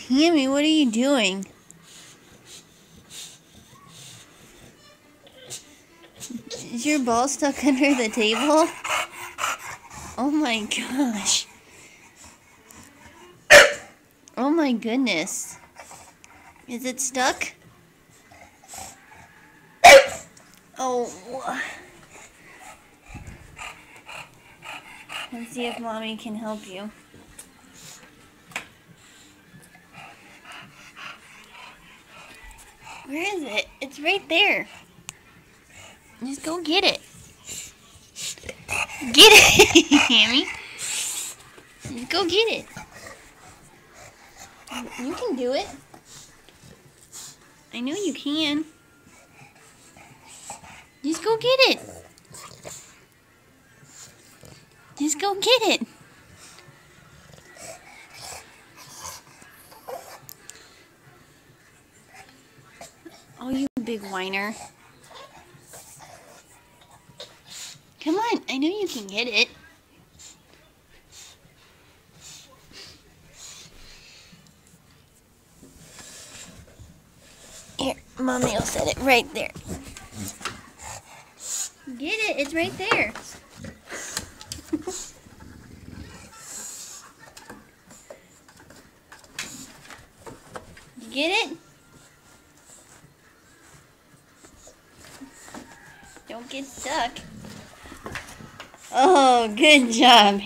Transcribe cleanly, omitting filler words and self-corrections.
Hammy, what are you doing? Is your ball stuck under the table? Oh my gosh. Oh my goodness. Is it stuck? Oh. Let's see if Mommy can help you. Where is it? It's right there. Just go get it. Get it, Hammy. Just go get it. You can do it. I know you can. Just go get it. Just go get it. Oh, you big whiner. Come on, I know you can get it. Here, Mommy will set it right there. Get it, it's right there. You get it? Don't get stuck. Oh, good job.